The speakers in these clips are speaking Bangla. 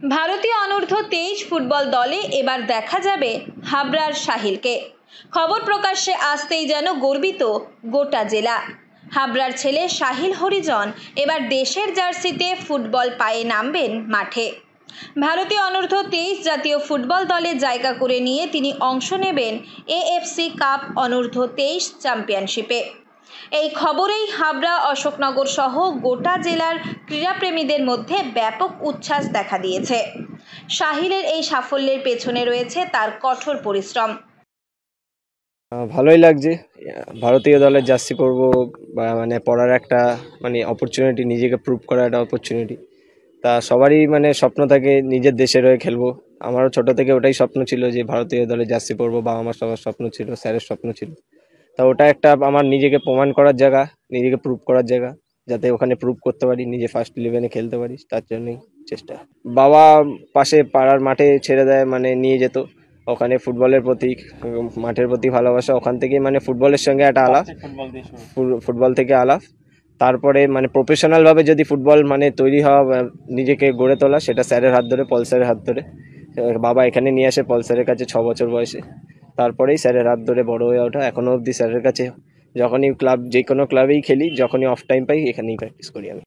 ভারতীয় অনূর্ধ্ব 23 ফুটবল দলে এবার দেখা যাবে হাবড়ার সাহিলকে। খবর প্রকাশ্যে আসতেই যেন গর্বিত গোটা জেলা। হাবড়ার ছেলে সাহিল হরিজন এবার দেশের জার্সিতে ফুটবল পায়ে নামবেন মাঠে। ভারতীয় অনূর্ধ্ব 23 জাতীয় ফুটবল দলে জায়গা করে নিয়ে তিনি অংশ নেবেন এএফসি কাপ অনূর্ধ্ব 23 চ্যাম্পিয়নশিপে। এই খবরেই হাবড়া, অশোকনগর সহ গোটা জেলার ক্রীড়াপ্রেমীদের মধ্যে ব্যাপক উচ্ছ্বাস দেখা দিয়েছে। সাহিলের এই সাফল্যের পেছনে রয়েছে তার কঠোর পরিশ্রম। ভালোই লাগছে। ভারতীয় দলের জার্সি পরব বা পড়ার একটা অপরচুনিটি, নিজেকে প্রুভ করার একটা অপরচুনিটি। তা সবারই স্বপ্ন থাকে নিজের দেশের হয়ে খেলবো। আমারও ছোট থেকে ওটাই স্বপ্ন ছিল যে ভারতীয় দলের জার্সি পরবো, বা আমার সবার স্বপ্ন ছিল, স্যারের স্বপ্ন ছিল। তা ওটা একটা আমার নিজেকে প্রমাণ করার জায়গা, নিজেকে প্রুভ করার জায়গা, যাতে ওখানে প্রুভ করতে পারি, নিজে ফার্স্ট 11-এ খেলতে পারি, তার জন্যই চেষ্টা। বাবা পাশে পাড়ার মাঠে ছেড়ে দেয়, নিয়ে যেত। ওখানে ফুটবলের প্রতি, মাঠের প্রতি ভালোবাসা, ওখান থেকেই ফুটবলের সঙ্গে একটা আলাপ, ফুটবল থেকে আলাপ। তারপরে প্রফেশনাল ভাবে যদি ফুটবল তৈরি হওয়া, নিজেকে গড়ে তোলা, সেটা স্যারের হাত ধরে, পল স্যারের হাত ধরে। বাবা এখানে নিয়ে আসে পল স্যারের কাছে 6 বছর বয়সে। তারপরেই স্যারের হাত ধরে বড় হয়ে ওঠা। এখনো অবধি স্যারের কাছে যখনই যে কোনো ক্লাবেই খেলি, যখনই অফ টাইম পাই, এখানেই প্র্যাকটিস করি আমি।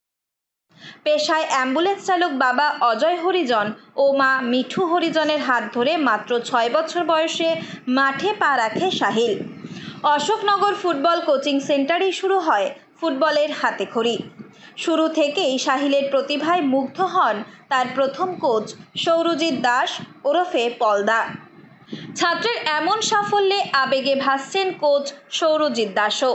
পেশায় অ্যাম্বুলেন্স চালক বাবা অজয় হরিজন ও মা মিঠু হরিজনের হাত ধরে মাত্র 6 বছর বয়সে মাঠে পা রাখে সাহিল। অশোকনগর ফুটবল কোচিং সেন্টারেই শুরু হয় ফুটবলের হাতেখড়ি। শুরু থেকেই সাহিলের প্রতিভায় মুগ্ধ হন তার প্রথম কোচ সৌরজিৎ দাস ওরফে পলদা। ছাত্রের এমন সাফল্যে আবেগে ভাসছেন কোচ সৌরজিৎ দাসও।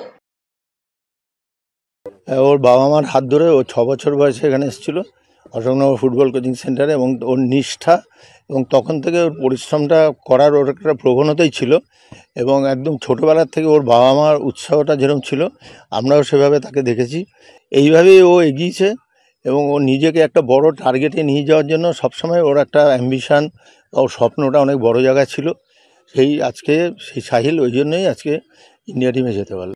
ওর বাবা মার হাত ধরে ও 6 বছর বয়সে এখানে এসেছিল অশোকনগর ফুটবল কোচিং সেন্টারে, এবং ওর নিষ্ঠা এবং তখন থেকে ওর পরিশ্রমটা করার ওর একটা প্রবণতাই ছিল। এবং একদম ছোটোবেলার থেকে ওর বাবা মার উৎসাহটা যেরকম ছিল, আমরাও সেভাবে তাকে দেখেছি। এইভাবেই ও এগিয়েছে এবং ও নিজেকে একটা বড় টার্গেটে নিয়ে যাওয়ার জন্য সবসময় ওর একটা অ্যাম্বিশান, ওর স্বপ্নটা অনেক বড় জায়গায় ছিল। সেই সাহিল ওই জন্যই আজকে ইন্ডিয়া টিমে যেতে পারল।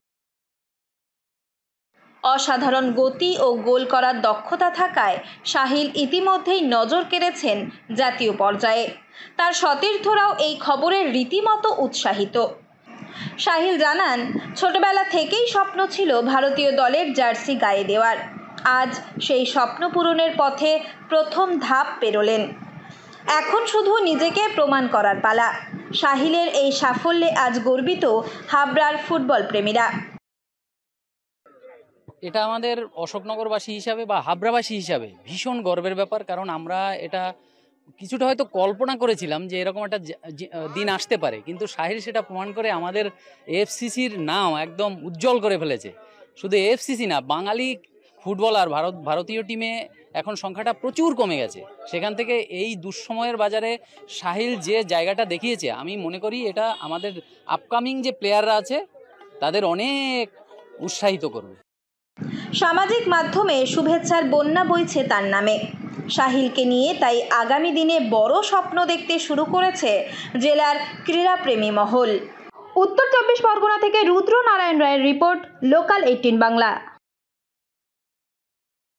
অসাধারণ গতি ও গোল করার দক্ষতা থাকায় সাহিল ইতিমধ্যেই নজর কেড়েছেন জাতীয় পর্যায়ে। তার সতীর্থরাও এই খবরে রীতিমতো উৎসাহিত। সাহিল জানান, ছোটবেলা থেকেই স্বপ্ন ছিল ভারতীয় দলের জার্সি গায়ে দেওয়ার। আজ সেই স্বপ্ন পূরণের পথে প্রথম ধাপ পেরোলেন। এখন শুধু নিজেকে প্রমাণ করার পালা। সাহিলের এই সাফল্যে আজ গর্বিত হাবড়ার ফুটবল প্রেমীরা। এটা আমাদের অশোকনগরবাসী হিসাবে বা হাবড়াবাসী হিসাবে ভীষণ গর্বের ব্যাপার। কারণ আমরা এটা কিছুটা হয়তো কল্পনা করেছিলাম যে এরকম একটা দিন আসতে পারে, কিন্তু সাহিল সেটা প্রমাণ করে আমাদের এএফসিসির নাম একদম উজ্জ্বল করে ফেলেছে। শুধু এএফসিসি না, বাঙালি ফুটবলার ভারতীয় টিমে এখন সংখ্যাটা প্রচুর কমে গেছে। সেখান থেকে এই দুঃসময়ের বাজারে সাহিল যে জায়গাটা দেখিয়েছে, আমি মনে করি এটা আমাদের আপকামিং যে প্লেয়াররা আছে তাদের অনেক উৎসাহিত করবে। সামাজিক মাধ্যমে শুভেচ্ছার বন্যা বইছে তার নামে। সাহিলকে নিয়ে তাই আগামী দিনে বড় স্বপ্ন দেখতে শুরু করেছে জেলার ক্রীড়াপ্রেমী মহল। উত্তর 24 পরগনা থেকে রুদ্র নারায়ণ রায়ের রিপোর্ট, লোকাল 18 বাংলা।